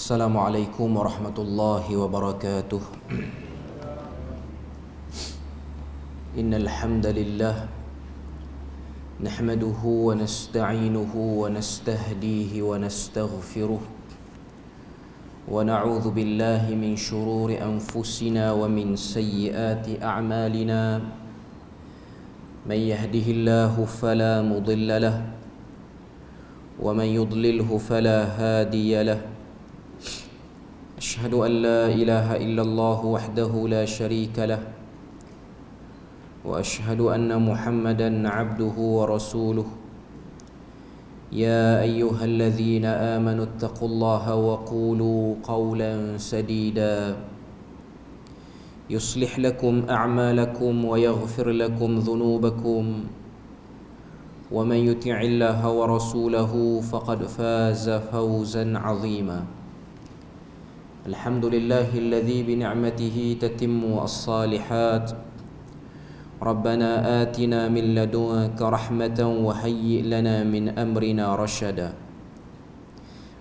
Assalamualaikum warahmatullahi wabarakatuh. Innal hamdalillah nahmaduhu wa nasta'inuhu wa nastahdihi wa nastaghfiruh wa na'udzu billahi min shururi anfusina wa min sayyiati a'malina. Man yahdihillahu fala mudilla lahu wa man yudlilhu fala hadiya lahu. أشهد أن لا إله إلا الله وحده لا شريك له وأشهد أن محمدا عبده ورسوله. يا أيها الذين آمنوا اتقوا الله وقولوا قولا سديدا يصلح لكم أعمالكم ويغفر لكم ذنوبكم ومن يطع الله ورسوله فقد فاز فوزا عظيما. الحمد لله الذي بنعمته تتم الصالحات. ربنا آتنا من لدنك رحمة وهيئ لنا من أمرنا رشدا.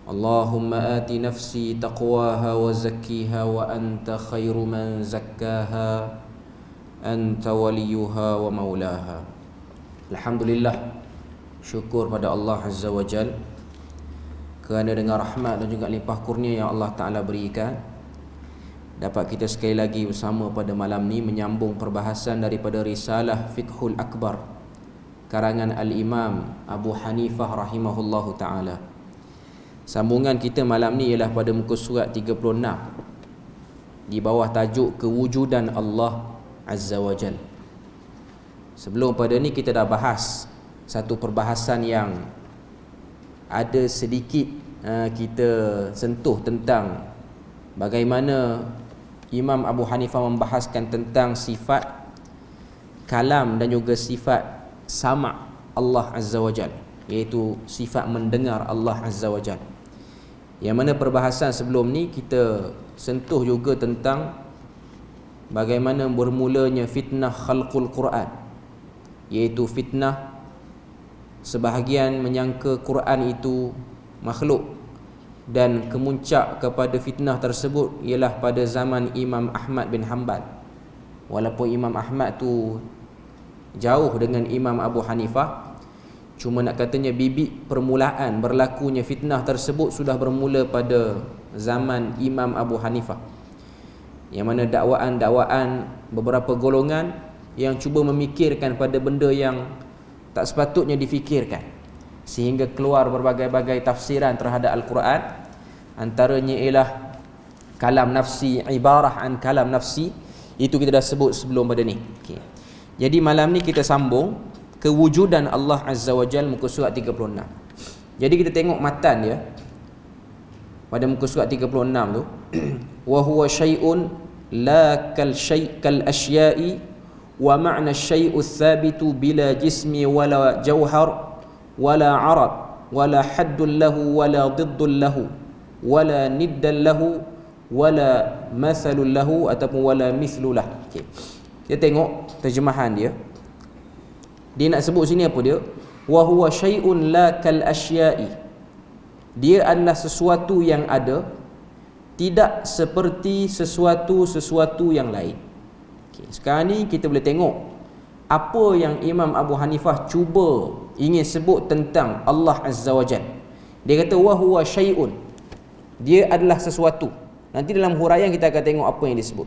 اللهم آت نفسي تقواها وزكيها وأنت خير من زكاها أنت وليها ومولاها. الحمد لله, syukur pada Allah Azza wa Jal kerana dengan rahmat dan juga limpah kurnia yang Allah Ta'ala berikan, dapat kita sekali lagi bersama pada malam ni menyambung perbahasan daripada Risalah Fiqhul Akbar karangan Al-Imam Abu Hanifah rahimahullahu ta'ala. Sambungan kita malam ni ialah pada muka surat 36 di bawah tajuk Kewujudan Allah Azza wa Jal. Sebelum pada ni kita dah bahas satu perbahasan yang ada sedikit kita sentuh tentang bagaimana Imam Abu Hanifah membahaskan tentang sifat kalam dan juga sifat sama' Allah Azza wa Jal, iaitu sifat mendengar Allah Azza wa Jal. Yang mana perbahasan sebelum ni kita sentuh juga tentang bagaimana bermulanya fitnah khalqul Quran, iaitu fitnah sebahagian menyangka Quran itu makhluk, dan kemuncak kepada fitnah tersebut ialah pada zaman Imam Ahmad bin Hanbal. Walaupun Imam Ahmad tu jauh dengan Imam Abu Hanifah, cuma nak katanya bibit permulaan berlakunya fitnah tersebut sudah bermula pada zaman Imam Abu Hanifah, yang mana dakwaan-dakwaan beberapa golongan yang cuba memikirkan pada benda yang tak sepatutnya difikirkan, sehingga keluar berbagai-bagai tafsiran terhadap Al-Quran. Antaranya ialah kalam nafsi, ibarah an kalam nafsi. Itu kita dah sebut sebelum pada ni. Okay. Jadi malam ni kita sambung Kewujudan Allah Azza wa Jal, muka surat 36. Jadi kita tengok matan dia pada muka surat 36 tu. Wa huwa syai'un la kal syai' kal asya'i wa ma'na syai'u thabitu bila jismi wala jauhar wala arab wala haddun lahu wala diddun lahu wala niddan lahu wala mathalun lahu ataupun wala mithlu lah. Okay. Kita tengok terjemahan dia. Dia nak sebut sini apa dia? Wa huwa syai'un la kal asya'i. Dia adalah sesuatu yang ada, tidak seperti sesuatu yang lain. Sekarang ni kita boleh tengok apa yang Imam Abu Hanifah cuba ingin sebut tentang Allah Azza wa Jal. Dia kata wa huwa syai'un, dia adalah sesuatu. Nanti dalam huraian kita akan tengok apa yang disebut.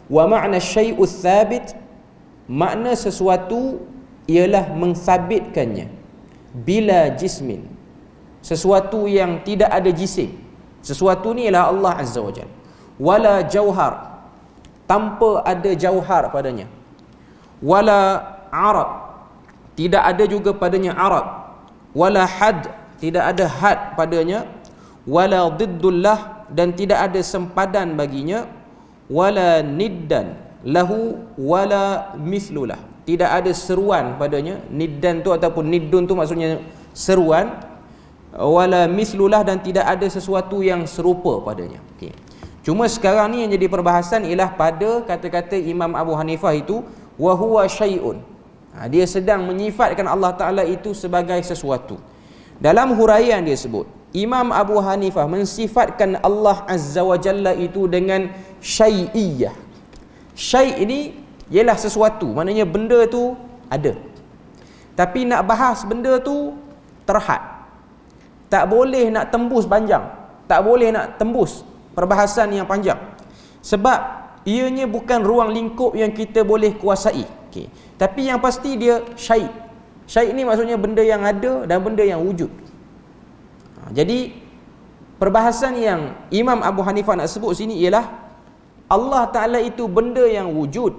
Wa ma'na syai'u thabit, makna sesuatu ialah menthabitkannya. Bila jismin, sesuatu yang tidak ada jisim. Sesuatu ni ialah Allah Azza wa Jal. Wala jauhar, tanpa ada jauhar padanya. Wala arab, tidak ada juga padanya arab. Wala had, tidak ada had padanya. Wala diddullah, dan tidak ada sempadan baginya. Wala niddan lahu wala mithlulah, tidak ada seruan padanya. Niddan tu ataupun niddun tu maksudnya seruan. Wala mithlulah, dan tidak ada sesuatu yang serupa padanya. Okay. Cuma sekarang ni yang jadi perbahasan ialah pada kata-kata Imam Abu Hanifah itu wa huwa syai'un. Dia sedang menyifatkan Allah Ta'ala itu sebagai sesuatu. Dalam huraian dia sebut Imam Abu Hanifah mensifatkan Allah Azza wa Jalla itu dengan syai'iyah. Syai' ini ialah sesuatu, maknanya benda tu ada. Tapi nak bahas benda tu terhad. Tak boleh nak tembus panjang. Tak boleh nak tembus perbahasan yang panjang. Sebab ianya bukan ruang lingkup yang kita boleh kuasai. Okay. Tapi yang pasti dia syai'. Syai' ni maksudnya benda yang ada dan benda yang wujud. Jadi perbahasan yang Imam Abu Hanifah nak sebut sini ialah Allah Ta'ala itu benda yang wujud,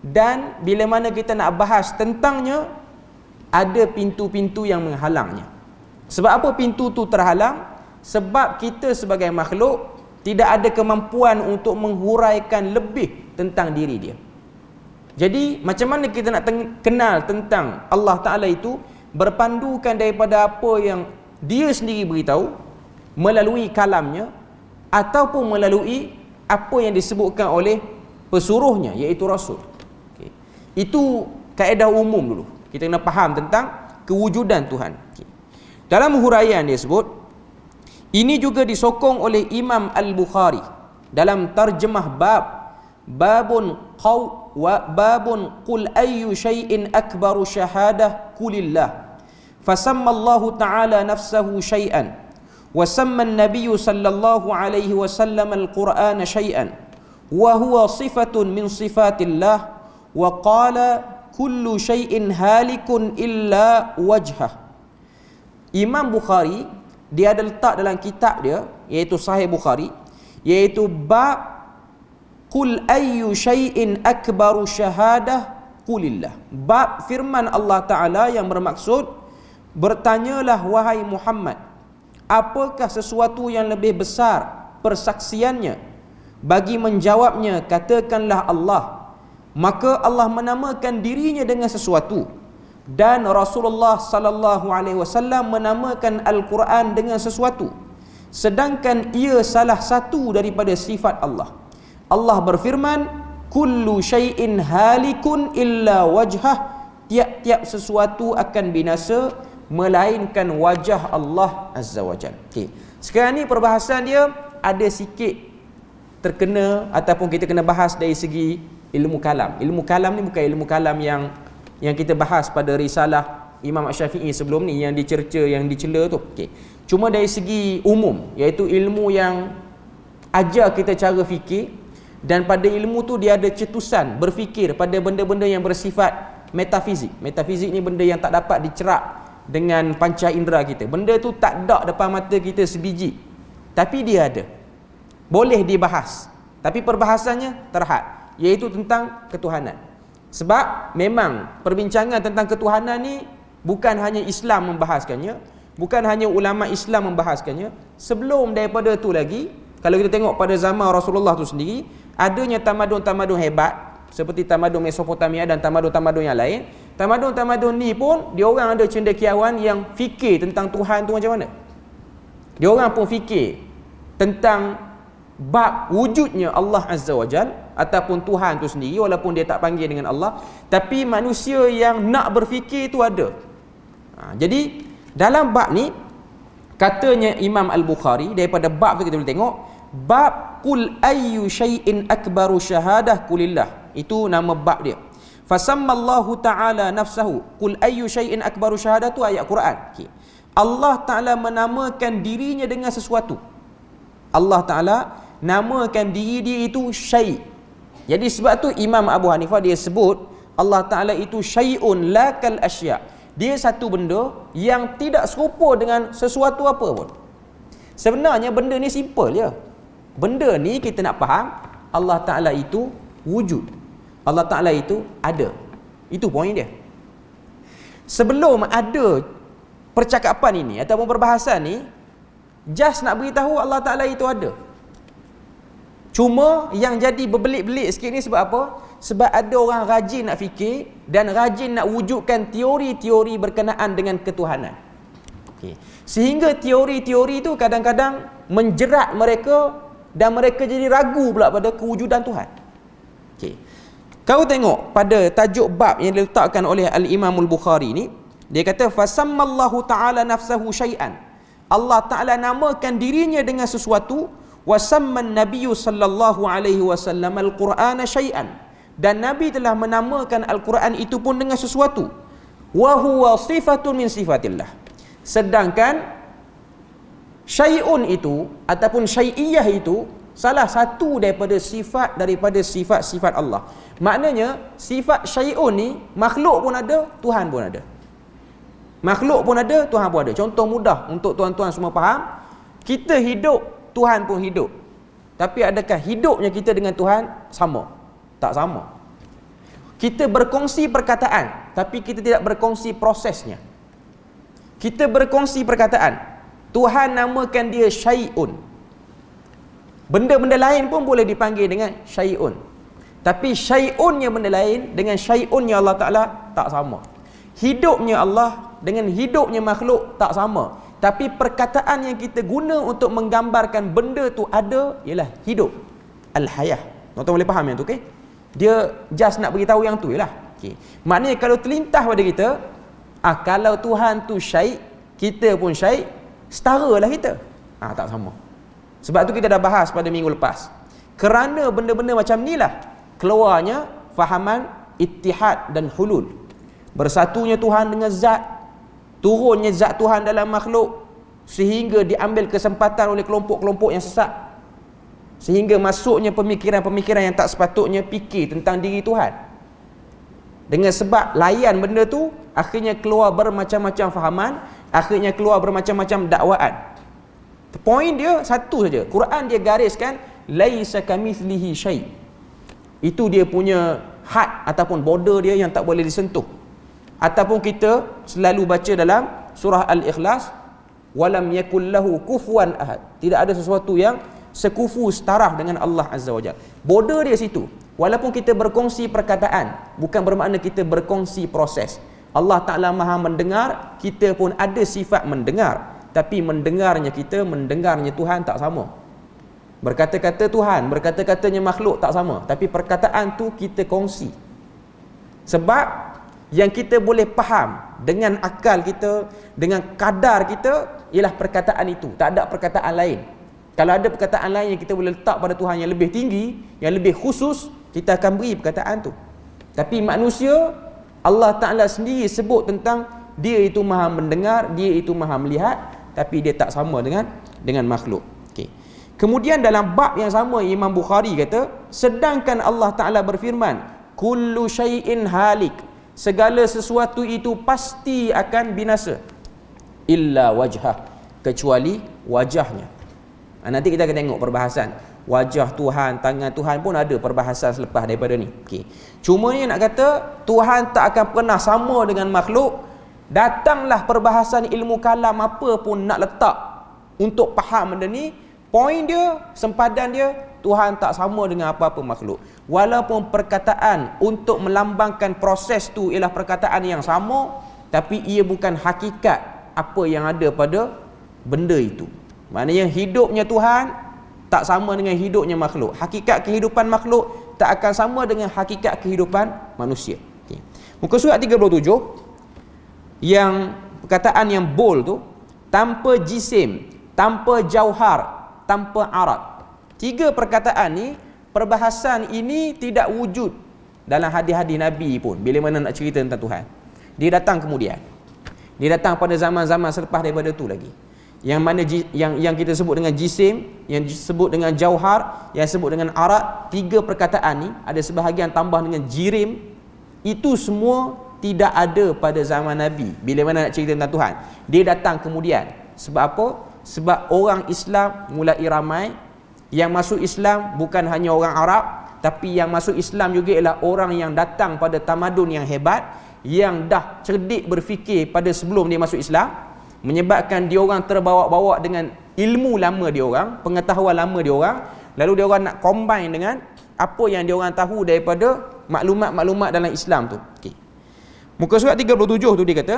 dan bila mana kita nak bahas tentangnya ada pintu-pintu yang menghalangnya. Sebab apa pintu tu terhalang? Sebab kita sebagai makhluk tidak ada kemampuan untuk menghuraikan lebih tentang diri dia. Jadi macam mana kita nak kenal tentang Allah Ta'ala itu? Berpandukan daripada apa yang dia sendiri beritahu melalui kalamnya, ataupun melalui apa yang disebutkan oleh pesuruhnya, iaitu Rasul. Okay. Itu kaedah umum dulu. Kita kena faham tentang kewujudan Tuhan. Okay. Dalam huraian dia sebut, ini juga disokong oleh Imam Al-Bukhari dalam tarjemah babun qul ayyu syai'in akbaru syahadah qulillah. فسمى الله تعالى نفسه شيئا وسمى النبي صلى الله عليه وسلم القرآن شيئا وهو صفة من صفات الله وقال كل شيء هالك إلا وجهه. Imam Bukhari dia ada letak dalam kitab dia, iaitu Sahih Bukhari, iaitu bab qul ayyu syai'in akbaru syahadah qulillah. Bab firman Allah Ta'ala yang bermaksud, bertanyalah wahai Muhammad, apakah sesuatu yang lebih besar persaksiannya? Bagi menjawabnya, katakanlah Allah. Maka Allah menamakan dirinya dengan sesuatu, dan Rasulullah sallallahu alaihi wasallam menamakan Al-Quran dengan sesuatu, sedangkan ia salah satu daripada sifat Allah. Allah berfirman, kullu syai'in halikun illa wajhah. Tiap-tiap sesuatu akan binasa melainkan wajah Allah Azza wa Jalla. Okay. Sekarang ni perbahasan dia ada sikit terkena, ataupun kita kena bahas dari segi ilmu kalam. Ilmu kalam ni bukan ilmu kalam yang kita bahas pada risalah Imam Syafi'i sebelum ni, yang dicerca, yang dicela tu. Okay. Cuma dari segi umum, iaitu ilmu yang ajar kita cara fikir, dan pada ilmu tu dia ada cetusan berfikir pada benda-benda yang bersifat metafizik. Metafizik ni benda yang tak dapat dicerap dengan panca indera kita. Benda tu tak ada depan mata kita sebiji, tapi dia ada, boleh dibahas, tapi perbahasannya terhad, iaitu tentang ketuhanan. Sebab memang perbincangan tentang ketuhanan ni bukan hanya Islam membahaskannya, bukan hanya ulama Islam membahaskannya. Sebelum daripada tu lagi, kalau kita tengok pada zaman Rasulullah tu sendiri, adanya tamadun-tamadun hebat seperti tamadun Mesopotamia dan tamadun-tamadun yang lain. Tamadun-tamadun ni pun dia orang ada cendekiawan yang fikir tentang Tuhan tu macam mana. Dia orang pun fikir tentang bab wujudnya Allah Azza wa Jal, ataupun Tuhan tu sendiri, walaupun dia tak panggil dengan Allah, tapi manusia yang nak berfikir tu ada. Jadi dalam bab ni, katanya Imam Al-Bukhari, daripada bab tu kita boleh tengok bab qul ayyu syai'in akbaru syahadah qulillah. Itu nama bab dia. Fasammallahu ta'ala nafsahu qul ayyu syai'in akbaru syahadah, tu ayat Quran. Okay. Allah Ta'ala menamakan dirinya dengan sesuatu. Allah Ta'ala namakan diri dia itu syai'. Jadi sebab tu Imam Abu Hanifah dia sebut Allah Ta'ala itu syai'un la kal asya'. Dia satu benda yang tidak serupa dengan sesuatu apa pun. Sebenarnya benda ni simple je. Benda ni kita nak faham, Allah Ta'ala itu wujud, Allah Ta'ala itu ada. Itu poin dia. Sebelum ada percakapan ini ataupun perbahasan ni, just nak beritahu Allah Ta'ala itu ada. Cuma yang jadi berbelit-belit sikit ni sebab apa? Sebab ada orang rajin nak fikir dan rajin nak wujudkan teori-teori berkenaan dengan ketuhanan. Okay. Sehingga teori-teori tu kadang-kadang menjerat mereka dan mereka jadi ragu pula pada kewujudan Tuhan. Okay. Kau tengok pada tajuk bab yang diletakkan oleh Al-Imam Al-Bukhari ni, dia kata fasammallahu ta'ala nafsahu syai'an. Allah Ta'ala namakan dirinya dengan sesuatu. Wasamman Nabiyyu sallallahu alaihi wasallam al-Qur'ana syai'an, dan Nabi telah menamakan Al-Quran itu pun dengan sesuatu. Wa huwa sifatun min sifatillah. Sedangkan syai'un itu ataupun syai'iyah itu salah satu daripada sifat-sifat Allah. Maknanya sifat syai'un ni makhluk pun ada, Tuhan pun ada. Makhluk pun ada, Tuhan pun ada. Contoh mudah untuk tuan-tuan semua faham. Kita hidup, Tuhan pun hidup. Tapi adakah hidupnya kita dengan Tuhan sama? Tak sama. Kita berkongsi perkataan, tapi kita tidak berkongsi prosesnya. Kita berkongsi perkataan. Tuhan namakan dia syai'un. Benda-benda lain pun boleh dipanggil dengan syai'un. Tapi syai'unnya benda lain dengan syai'unnya Allah Ta'ala tak sama. Hidupnya Allah dengan hidupnya makhluk tak sama. Tapi perkataan yang kita guna untuk menggambarkan benda tu ada ialah hidup. Al-hayah. Tuan-tuan boleh faham yang tu, okey? Dia just nak beritahu yang tu ialah. Okey. Maknanya kalau terlintah pada kita, kalau Tuhan tu syai', kita pun syai', setaralah kita. Tak sama. Sebab tu kita dah bahas pada minggu lepas. Kerana benda-benda macam ni lah keluarnya fahaman ittihad dan hulul. Bersatunya Tuhan dengan zat, turunnya zat Tuhan dalam makhluk, sehingga diambil kesempatan oleh kelompok-kelompok yang sesat, sehingga masuknya pemikiran-pemikiran yang tak sepatutnya fikir tentang diri Tuhan. Dengan sebab layan benda tu, akhirnya keluar bermacam-macam fahaman, akhirnya keluar bermacam-macam dakwaan. Poin dia satu saja. Quran dia gariskan laisa kamitslihi syai'. Itu dia punya had ataupun border dia yang tak boleh disentuh. Ataupun kita selalu baca dalam surah Al-Ikhlas, walam yakul lahu kufuwan ahad. Tidak ada sesuatu yang sekufu setaraf dengan Allah Azza wa Jalla. Border dia situ. Walaupun kita berkongsi perkataan, bukan bermakna kita berkongsi proses. Allah Ta'ala Maha mendengar, kita pun ada sifat mendengar. Tapi mendengarnya kita, mendengarnya Tuhan tak sama. Berkata-kata Tuhan, berkata-katanya makhluk tak sama. Tapi perkataan tu kita kongsi. Sebab yang kita boleh faham dengan akal kita, dengan kadar kita, ialah perkataan itu. Tak ada perkataan lain. Kalau ada perkataan lain yang kita boleh letak pada Tuhan yang lebih tinggi, yang lebih khusus, kita akan beri perkataan tu. Tapi manusia, Allah Ta'ala sendiri sebut tentang dia itu maha mendengar, dia itu maha melihat, tapi dia tak sama dengan makhluk. Okay. Kemudian dalam bab yang sama, Imam Bukhari kata, sedangkan Allah Ta'ala berfirman, kullu syai'in halik, segala sesuatu itu pasti akan binasa, illa wajhah, kecuali wajahnya. Nanti kita akan tengok perbahasan wajah Tuhan, tangan Tuhan pun ada perbahasan selepas daripada ni. Okay. Cuma ni nak kata Tuhan tak akan pernah sama dengan makhluk. Datanglah perbahasan ilmu kalam apa pun nak letak untuk faham benda ni, poin dia, sempadan dia, Tuhan tak sama dengan apa-apa makhluk. Walaupun perkataan untuk melambangkan proses tu ialah perkataan yang sama, tapi ia bukan hakikat apa yang ada pada benda itu. Maknanya hidupnya Tuhan tak sama dengan hidupnya makhluk. Hakikat kehidupan makhluk tak akan sama dengan hakikat kehidupan manusia. Okay. Muka surat 37, yang perkataan yang bold tu, tanpa jisim, tanpa jauhar, tanpa arad. 3 perkataan ni, perbahasan ini tidak wujud dalam hadis-hadis Nabi pun. Bila mana nak cerita tentang Tuhan, dia datang kemudian. Dia datang pada zaman-zaman selepas daripada tu lagi. Yang mana yang kita sebut dengan jisim, yang disebut dengan jauhar, yang disebut dengan arad. 3 perkataan ni, ada sebahagian tambah dengan jirim. Itu semua tidak ada pada zaman Nabi. Bila mana nak cerita tentang Tuhan, dia datang kemudian. Sebab apa? Sebab orang Islam mulai ramai. Yang masuk Islam bukan hanya orang Arab, tapi yang masuk Islam juga ialah orang yang datang pada tamadun yang hebat, yang dah cerdik berfikir pada sebelum dia masuk Islam, menyebabkan dia orang terbawa-bawa dengan ilmu lama dia orang, pengetahuan lama dia orang, lalu dia orang nak combine dengan apa yang dia orang tahu daripada maklumat-maklumat dalam Islam tu. Okay. Muka surat 37 tu dia kata,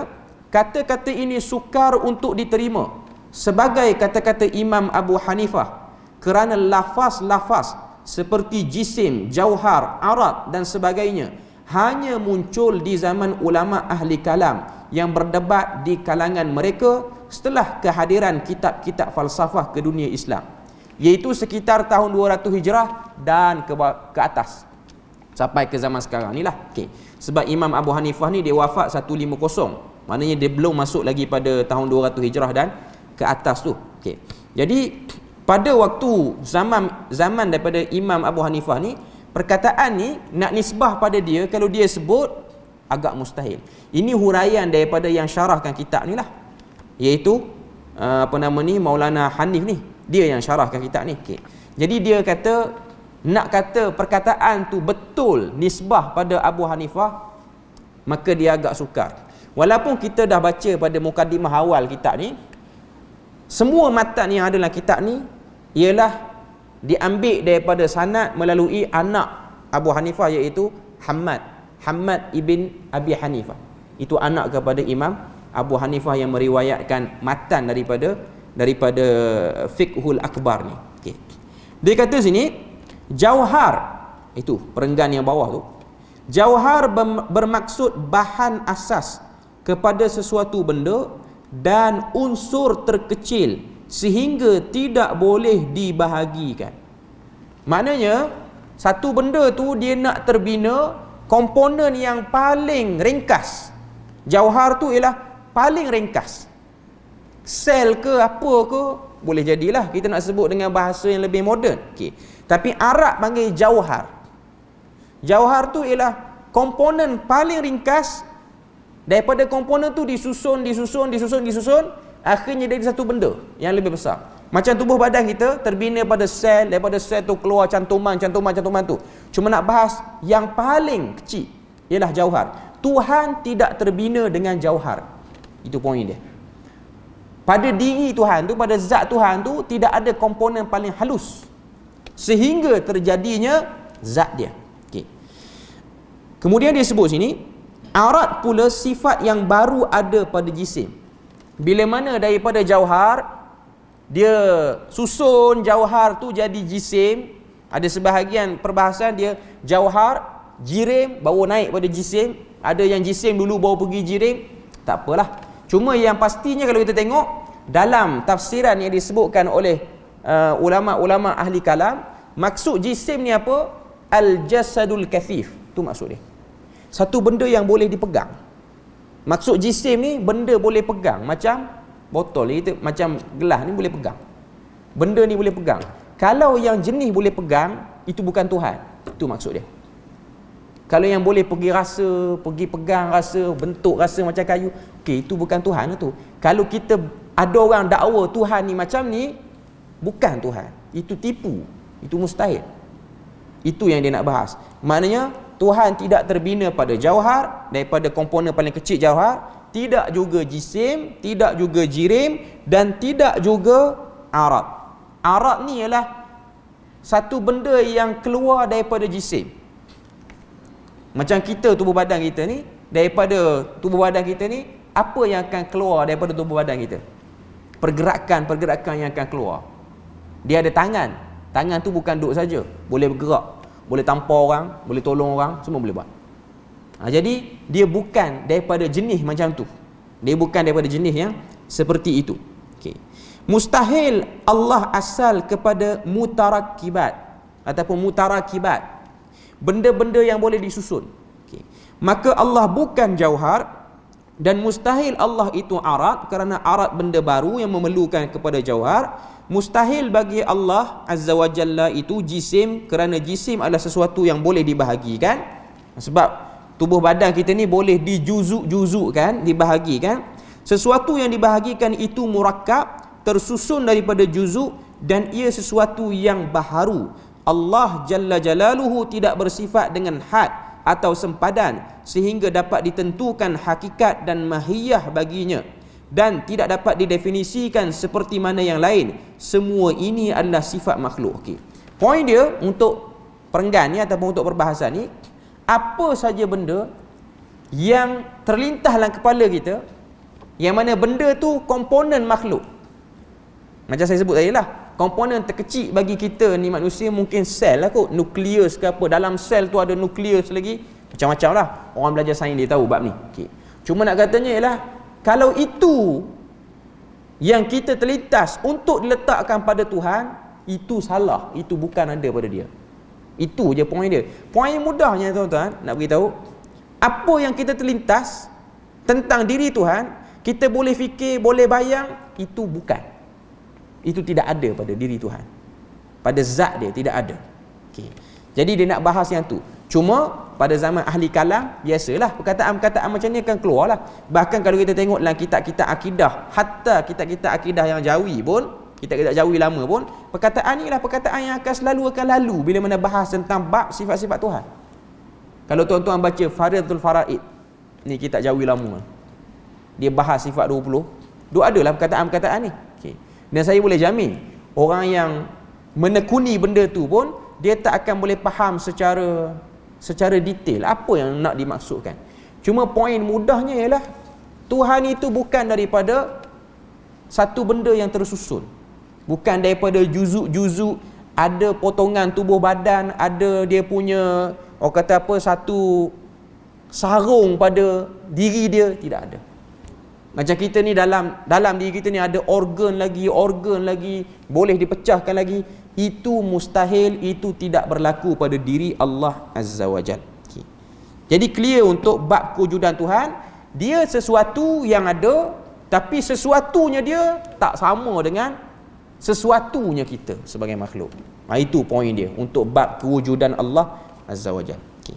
kata-kata ini sukar untuk diterima sebagai kata-kata Imam Abu Hanifah, kerana lafaz-lafaz seperti jisim, jauhar, arad dan sebagainya hanya muncul di zaman ulama ahli kalam yang berdebat di kalangan mereka setelah kehadiran kitab-kitab falsafah ke dunia Islam, iaitu sekitar tahun 200 Hijrah dan ke atas sampai ke zaman sekarang ni lah. Okay. Sebab Imam Abu Hanifah ni dia wafat 150, maknanya dia belum masuk lagi pada tahun 200 Hijrah dan ke atas tu. Okay. Jadi pada waktu zaman daripada Imam Abu Hanifah ni, perkataan ni nak nisbah pada dia, kalau dia sebut agak mustahil. Ini huraian daripada yang syarahkan kitab ni lah, iaitu Maulana Hanif ni, dia yang syarahkan kitab ni. Okay. Jadi dia kata, nak kata perkataan tu betul nisbah pada Abu Hanifah, maka dia agak sukar. Walaupun kita dah baca pada mukadimah awal kitab ni, semua matan yang ada dalam kitab ni ialah diambil daripada sanad melalui anak Abu Hanifah, iaitu Hamad ibn Abi Hanifah. Itu anak kepada Imam Abu Hanifah yang meriwayatkan matan daripada Fiqhul Akbar ni. Okay. Dia kata sini, jauhar, itu perenggan yang bawah tu, jauhar bermaksud bahan asas kepada sesuatu benda dan unsur terkecil sehingga tidak boleh dibahagikan. Maknanya satu benda tu dia nak terbina komponen yang paling ringkas. Jauhar tu ialah paling ringkas. Sel ke apa ke boleh jadilah kita nak sebut dengan bahasa yang lebih moden. Okay. Tapi Arab panggil jauhar. Jauhar tu ialah komponen paling ringkas. Daripada komponen tu disusun, akhirnya jadi satu benda yang lebih besar. Macam tubuh badan kita terbina pada sel, daripada sel tu keluar cantuman tu. Cuma nak bahas yang paling kecil ialah jauhar. Tuhan tidak terbina dengan jauhar. Itu poin dia. Pada diri Tuhan tu, pada zat Tuhan tu tidak ada komponen paling halus sehingga terjadinya zat dia. Okay. Kemudian dia sebut sini, arad pula sifat yang baru ada pada jisim. Bila mana daripada jauhar, dia susun jauhar tu jadi jisim. Ada sebahagian perbahasan dia jauhar, jirim, baru naik pada jisim. Ada yang jisim dulu baru pergi jirim. Tak apalah. Cuma yang pastinya kalau kita tengok dalam tafsiran yang disebutkan oleh ulama-ulama ahli kalam, maksud jisim ni apa? Al-jasadul kathif. Tu maksud dia. Satu benda yang boleh dipegang. Maksud jisim ni benda boleh pegang. Macam botol ni, macam gelas ni boleh pegang. Benda ni boleh pegang. Kalau yang jenis boleh pegang, itu bukan Tuhan. Itu maksud dia. Kalau yang boleh pergi pegang rasa, bentuk rasa macam kayu, okey, itu bukan Tuhan lah tu. Kalau kita ada orang dakwa Tuhan ni macam ni, bukan Tuhan. Itu tipu. Itu mustahil. Itu yang dia nak bahas. Maknanya Tuhan tidak terbina pada jauhar, daripada komponen paling kecil jauhar, tidak juga jisim, tidak juga jirim, dan tidak juga arad. Arad ni ialah satu benda yang keluar daripada jisim. Macam kita, tubuh badan kita ni, daripada tubuh badan kita ni, apa yang akan keluar daripada tubuh badan kita? Pergerakan yang akan keluar. Dia ada tangan. Tangan tu bukan duduk saja, boleh bergerak. Boleh tampar orang, boleh tolong orang, semua boleh buat. Jadi dia bukan daripada jenis macam tu. Dia bukan daripada jenis yang seperti itu. Okay. Mustahil Allah asal kepada mutarakkibat ataupun mutarakibat, benda-benda yang boleh disusun. Okay. Maka Allah bukan jauhar, dan mustahil Allah itu arad, kerana arad benda baru yang memerlukan kepada jauhar. Mustahil bagi Allah Azza wa Jalla itu jisim, kerana jisim adalah sesuatu yang boleh dibahagikan. Sebab tubuh badan kita ni boleh dijuzuk-juzukkan, dibahagikan. Sesuatu yang dibahagikan itu murakkab, tersusun daripada juzuk, dan ia sesuatu yang baharu. Allah Jalla Jalaluhu tidak bersifat dengan had atau sempadan sehingga dapat ditentukan hakikat dan mahiyah baginya, dan tidak dapat didefinisikan seperti mana yang lain. Semua ini adalah sifat makhluk. Okay. Poin dia untuk perenggan ni ataupun untuk perbahasan ni, apa saja benda yang terlintas dalam kepala kita, yang mana benda tu komponen makhluk. Macam saya sebut tadi lah, komponen terkecil bagi kita ni manusia mungkin sel lah kot, nukleus ke apa. Dalam sel tu ada nukleus lagi, macam-macam lah. Orang belajar sains dia tahu bab ni. Okay. Cuma nak katanya ialah, kalau itu yang kita terlintas untuk diletakkan pada Tuhan, itu salah, itu bukan ada pada dia. Itu je poin dia. Poin mudahnya tuan-tuan nak beritahu, apa yang kita terlintas tentang diri Tuhan, kita boleh fikir, boleh bayang, itu bukan. Itu tidak ada pada diri Tuhan. Pada zat dia tidak ada. Okay. Jadi dia nak bahas yang tu. Cuma pada zaman ahli kalam, biasalah perkataan-perkataan macam ni akan keluar lah. Bahkan kalau kita tengok dalam kitab-kitab akidah, hatta kitab-kitab akidah yang jawi pun, kitab-kitab jawi lama pun, perkataan ni lah perkataan yang akan selalu lalu bila mana bahas tentang bab sifat-sifat Tuhan. Kalau tuan-tuan baca Faridatul Faraid, ni kitab jawi lama, dia bahas sifat 20, adalah perkataan-perkataan ni. Okay. Dan saya boleh jamin, orang yang menekuni benda tu pun, dia tak akan boleh faham secara detail apa yang nak dimaksudkan. Cuma poin mudahnya ialah Tuhan itu bukan daripada satu benda yang tersusun, bukan daripada juzuk-juzuk, ada potongan tubuh badan, ada dia punya orang kata apa, satu sarung pada diri dia, tidak ada. Macam kita ni dalam diri kita ni ada organ lagi boleh dipecahkan lagi. Itu mustahil, itu tidak berlaku pada diri Allah Azza wa Jal. Okay. Jadi clear untuk bab kewujudan Tuhan, dia sesuatu yang ada, tapi sesuatunya dia tak sama dengan sesuatunya kita sebagai makhluk. Itu poin dia untuk bab kewujudan Allah Azza wa Jal. Okay.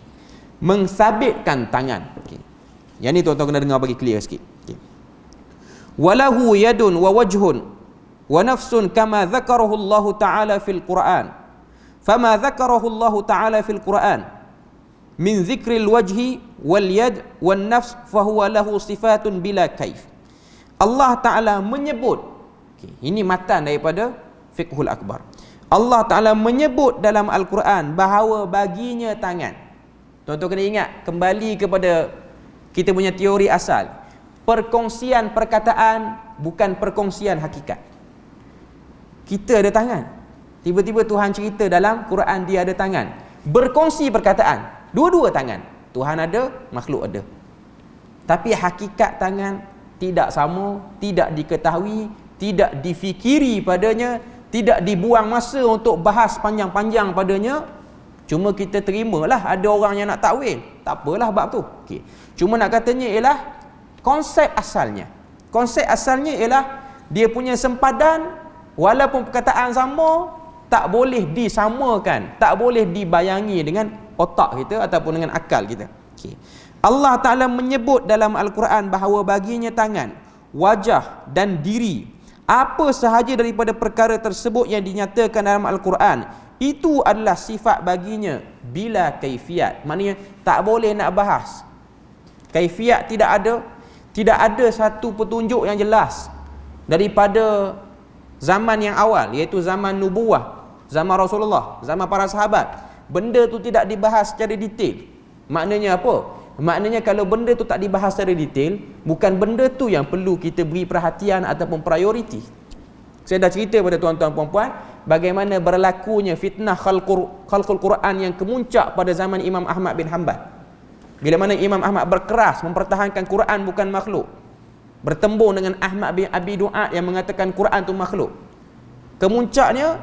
Mensabitkan tangan. Okay. Yang ni tuan-tuan kena dengar bagi clear sikit. Okay. Walahu yadun wa wajhun wa nafsun kama dzakarahu Allah Ta'ala fil Qur'an. Fama dzakarahu Allah Ta'ala fil Qur'an min dzikril wajhi wal yad wan nafs fahuwa lahu sifatun bila kaif. Allah Ta'ala menyebut, okay, ini matan daripada Fiqhul Akbar. Allah Ta'ala menyebut dalam Al-Quran bahawa baginya tangan. Tuan-tuan kena ingat, kembali kepada kita punya teori asal. Perkongsian perkataan bukan perkongsian hakikat. Kita ada tangan. Tiba-tiba Tuhan cerita dalam Quran dia ada tangan. Berkongsi perkataan, dua-dua tangan. Tuhan ada, makhluk ada. Tapi hakikat tangan tidak sama, tidak diketahui, tidak difikiri padanya, tidak dibuang masa untuk bahas panjang-panjang padanya. Cuma kita terimalah ada orang yang nak takwil. Tak apalah bab tu. Okay. Cuma nak katanya ialah konsep asalnya. Konsep asalnya ialah dia punya sempadan, walaupun perkataan sama, tak boleh disamakan, tak boleh dibayangi dengan otak kita ataupun dengan akal kita. Okay. Allah Ta'ala menyebut dalam Al-Quran bahawa baginya tangan, wajah dan diri. Apa sahaja daripada perkara tersebut yang dinyatakan dalam Al-Quran, itu adalah sifat baginya bila kaifiat. Maknanya tak boleh nak bahas. Kaifiat tidak ada satu petunjuk yang jelas daripada zaman yang awal, iaitu zaman nubuwah, zaman Rasulullah, zaman para sahabat. Benda tu tidak dibahas secara detail. Maknanya apa? Maknanya kalau benda tu tak dibahas secara detail, bukan benda tu yang perlu kita beri perhatian ataupun prioriti. Saya dah cerita pada tuan-tuan puan-puan bagaimana berlakunya fitnah khalqul Quran yang kemuncak pada zaman Imam Ahmad bin Hanbal. Bila mana Imam Ahmad berkeras mempertahankan Quran bukan makhluk, bertembung dengan Ahmad bin Abi Du'ad yang mengatakan Quran tu makhluk. Kemuncaknya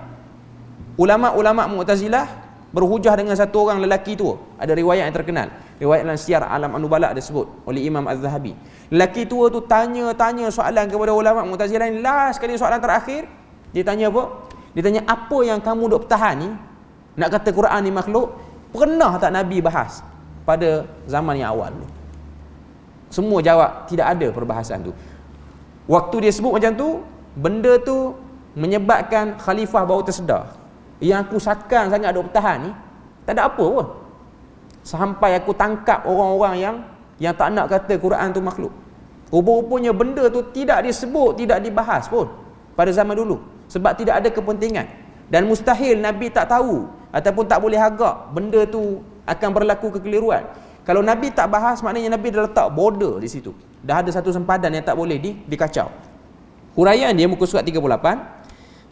ulama-ulama Mu'tazilah berhujah dengan satu orang lelaki tua. Ada riwayat yang terkenal, riwayat dalam Syiar Alam An-Nubala disebut oleh Imam Az-Zahabi. Lelaki tua tu tanya soalan kepada ulama Mu'tazilah. Last sekali soalan terakhir, dia tanya apa? Dia tanya, apa yang kamu duk bertahan ni, nak kata Quran ni makhluk, pernah tak Nabi bahas pada zaman yang awal ni? Semua jawab tidak ada perbahasan tu. Waktu dia sebut macam tu, benda tu menyebabkan khalifah baru tersedar. Yang aku sakan sangat duk bertahan ni, tak ada apa pun. Sampai aku tangkap orang-orang yang tak nak kata Quran tu makhluk. Rupa-rupanya benda tu tidak disebut, tidak dibahas pun pada zaman dulu. Sebab tidak ada kepentingan. Dan mustahil Nabi tak tahu ataupun tak boleh agak benda tu akan berlaku kekeliruan. Kalau Nabi tak bahas, maknanya Nabi dah letak border di situ. Dah ada satu sempadan yang tak boleh dikacau. Huraian dia muka surat 38.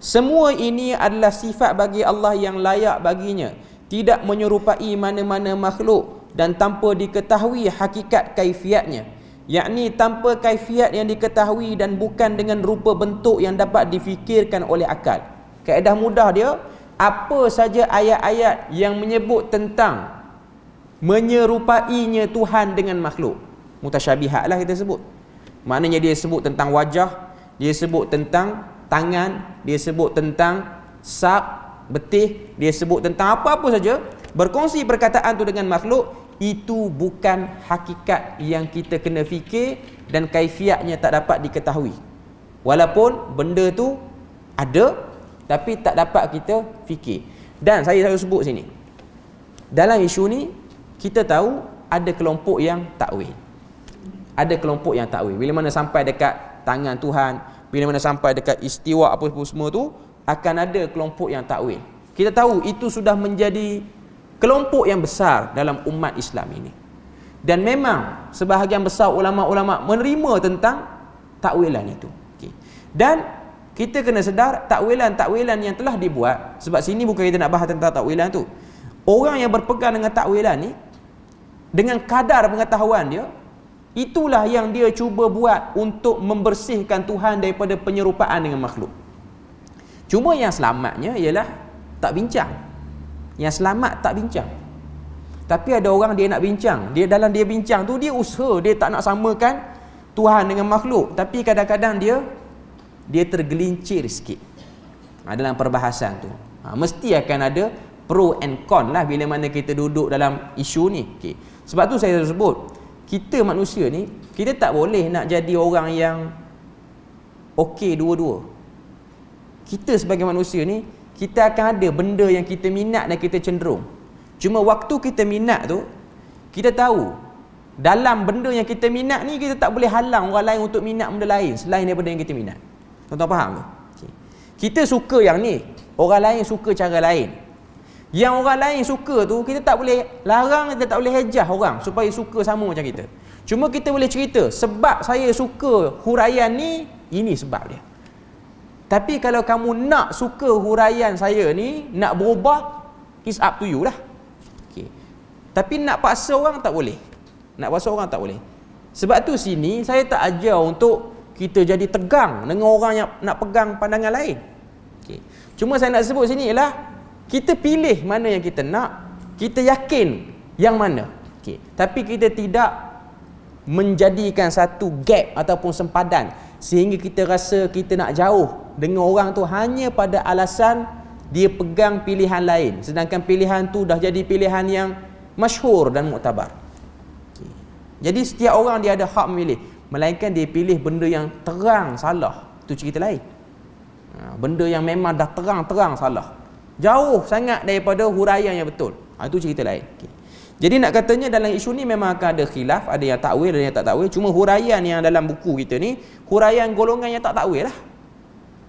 Semua ini adalah sifat bagi Allah yang layak baginya, tidak menyerupai mana-mana makhluk dan tanpa diketahui hakikat kaifiatnya. yakni tanpa kaifiat yang diketahui dan bukan dengan rupa bentuk yang dapat difikirkan oleh akal. Kaedah mudah dia, apa saja ayat-ayat yang menyebut tentang menyerupainya Tuhan dengan makhluk, mutasyabihat lah kita sebut. Maknanya dia sebut tentang wajah, dia sebut tentang tangan, dia sebut tentang sak, betih, dia sebut tentang apa-apa saja, berkongsi perkataan tu dengan makhluk, itu bukan hakikat yang kita kena fikir dan kaifiatnya tak dapat diketahui. Walaupun benda tu ada, tapi tak dapat kita fikir. Dan saya selalu sebut sini, dalam isu ni kita tahu ada kelompok yang takwil. Ada kelompok yang takwil. Bila mana sampai dekat tangan Tuhan, bila mana sampai dekat istiwa apa semua tu, akan ada kelompok yang takwil. Kita tahu itu sudah menjadi kelompok yang besar dalam umat Islam ini. Dan memang sebahagian besar ulama-ulama menerima tentang takwilan itu. Okay. Dan kita kena sedar takwilan-takwilan yang telah dibuat, sebab sini bukan kita nak bahas tentang takwilan tu. Orang yang berpegang dengan takwilan ni, dengan kadar pengetahuan dia, itulah yang dia cuba buat untuk membersihkan Tuhan daripada penyerupaan dengan makhluk. Cuma yang selamatnya ialah tak bincang. Yang selamat tak bincang. Tapi ada orang dia nak bincang. Dia dalam dia bincang tu, dia usaha, dia tak nak samakan Tuhan dengan makhluk. Tapi kadang-kadang dia tergelincir sikit dalam perbahasan tu. Mesti akan ada pro and con lah bila mana kita duduk dalam isu ni. Okay. Sebab tu saya sebut, kita manusia ni, kita tak boleh nak jadi orang yang okey dua-dua. Kita sebagai manusia ni, kita akan ada benda yang kita minat dan kita cenderung. Cuma waktu kita minat tu, kita tahu dalam benda yang kita minat ni, kita tak boleh halang orang lain untuk minat benda lain selain daripada yang kita minat. Tuan-tuan faham ke? Okay. Kita suka yang ni, orang lain suka cara lain. Yang orang lain suka tu, kita tak boleh larang, kita tak boleh hejah orang supaya suka sama macam kita. Cuma kita boleh cerita, sebab saya suka huraian ni, ini sebab dia. Tapi kalau kamu nak suka huraian saya ni, nak berubah, it's up to you lah. Okay. Tapi nak paksa orang tak boleh. Nak paksa orang tak boleh. Sebab tu sini, saya tak ajar untuk kita jadi tegang dengan orang yang nak pegang pandangan lain. Okay. Cuma saya nak sebut sini ialah, kita pilih mana yang kita nak, kita yakin yang mana. Okay. Tapi kita tidak menjadikan satu gap ataupun sempadan sehingga kita rasa kita nak jauh dengan orang tu hanya pada alasan dia pegang pilihan lain, sedangkan pilihan tu dah jadi pilihan yang masyhur dan muktabar. Okay. Jadi setiap orang dia ada hak memilih, melainkan dia pilih benda yang terang salah, itu cerita lain. Benda yang memang dah terang-terang salah, jauh sangat daripada huraian yang betul, itu cerita lain. Okay. Jadi nak katanya dalam isu ni memang akan ada khilaf, ada yang takwil, ada yang tak takwil. Cuma huraian yang dalam buku kita ni, huraian golongan yang tak takwil lah,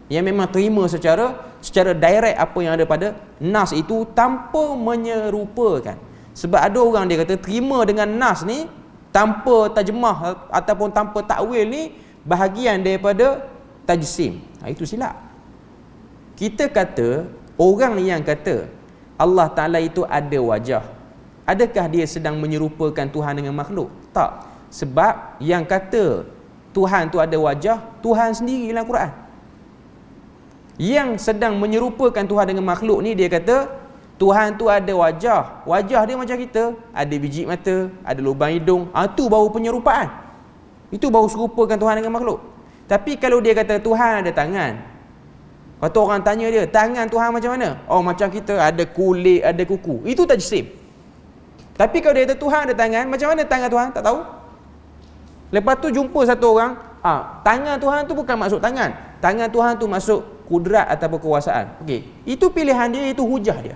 yang memang terima secara direct apa yang ada pada nas itu tanpa menyerupakan. Sebab ada orang dia kata terima dengan nas ni tanpa terjemah ataupun tanpa takwil ni bahagian daripada tajsim. Itu silap. Kita kata, orang yang kata Allah Ta'ala itu ada wajah, adakah dia sedang menyerupakan Tuhan dengan makhluk? Tak. Sebab yang kata Tuhan tu ada wajah, Tuhan sendiri dalam Quran. Yang sedang menyerupakan Tuhan dengan makhluk ni, dia kata Tuhan tu ada wajah. Wajah dia macam kita, ada biji mata, ada lubang hidung. Itu baru penyerupaan. Itu baru serupakan Tuhan dengan makhluk. Tapi kalau dia kata Tuhan ada tangan, lepas tu orang tanya dia, tangan Tuhan macam mana? Oh, macam kita, ada kulit, ada kuku. Itu tajsim. Tapi kalau dia kata Tuhan ada tangan, macam mana tangan Tuhan? Tak tahu. Lepas tu jumpa satu orang, tangan Tuhan tu bukan maksud tangan. Tangan Tuhan tu maksud kudrat ataupun kekuasaan. Okey, itu pilihan dia, itu hujah dia.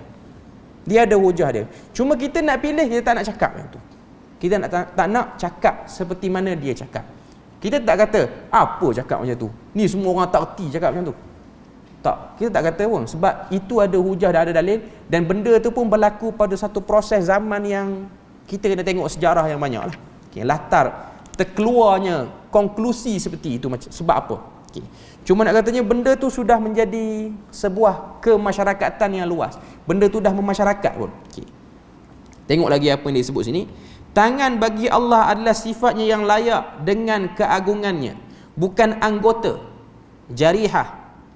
Dia ada hujah dia. Cuma kita nak pilih, kita tak nak cakap yang tu. Kita tak nak cakap seperti mana dia cakap. Kita tak kata, apa cakap macam tu? Ni semua orang tak erti cakap macam tu. Tak, kita tak kata pun. Sebab itu ada hujah dan ada dalil. Dan benda tu pun berlaku pada satu proses zaman yang kita kena tengok sejarah yang banyak lah. Okay, latar terkeluarnya konklusi seperti itu sebab apa? Okay. Cuma nak katanya benda tu sudah menjadi sebuah kemasyarakatan yang luas. Benda tu dah memasyarakat pun. Okay. Tengok lagi apa yang disebut sini. Tangan bagi Allah adalah sifatnya yang layak dengan keagungannya, bukan anggota. Jarihah,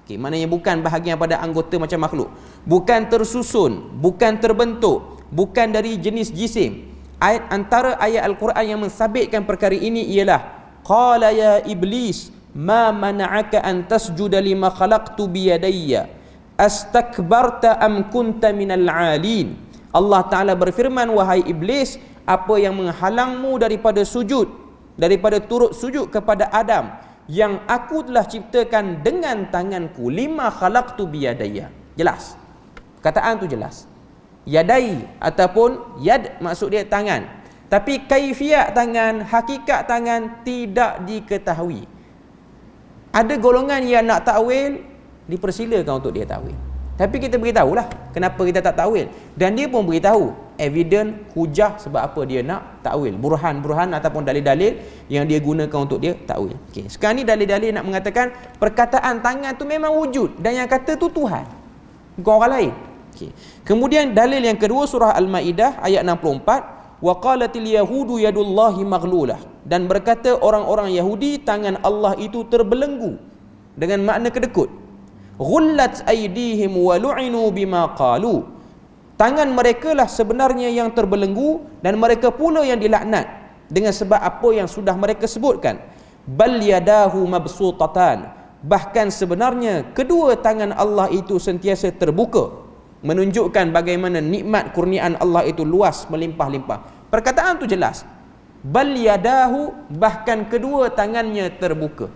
maknanya bukan bahagian pada anggota macam makhluk, bukan tersusun, bukan terbentuk, bukan dari jenis jisim. Antara ayat Al-Quran yang mensabitkan perkara ini ialah qala ya iblis ma mana'aka an tasjuda lima khalaqtu biyadayya astakbarta am kunta minal 'alin. Allah Ta'ala berfirman, wahai iblis, apa yang menghalangmu daripada sujud, daripada turut sujud kepada Adam yang aku telah ciptakan dengan tanganku? Lima khalaqtu biyadayya. Jelas, kataan tu jelas. Yadai ataupun yad maksud dia tangan, tapi kaifiat tangan, hakikat tangan tidak diketahui. Ada golongan yang nak takwil, dipersilakan untuk dia takwil, tapi kita beritahulah kenapa kita tak takwil, dan dia pun beritahu evidence, hujah sebab apa dia nak takwil, burhan-burhan ataupun dalil-dalil yang dia gunakan untuk dia takwil. Okey, sekarang ni dalil-dalil nak mengatakan perkataan tangan tu memang wujud, dan yang kata tu Tuhan, bukan orang lain. Okay. Kemudian dalil yang kedua, surah Al-Maidah ayat 64, wa qalatil yahudu yadullahi maghlulah, dan berkata orang-orang Yahudi tangan Allah itu terbelenggu, dengan makna kedekut. Ghullat aydihim wa lu'inu bima qalu, tangan mereka lah sebenarnya yang terbelenggu, dan mereka pula yang dilaknat dengan sebab apa yang sudah mereka sebutkan. Bal yadahu mabsutatan, bahkan sebenarnya kedua tangan Allah itu sentiasa terbuka, menunjukkan bagaimana nikmat kurniaan Allah itu luas melimpah-limpah. Perkataan tu jelas, bal yadahu, bahkan kedua tangannya terbuka.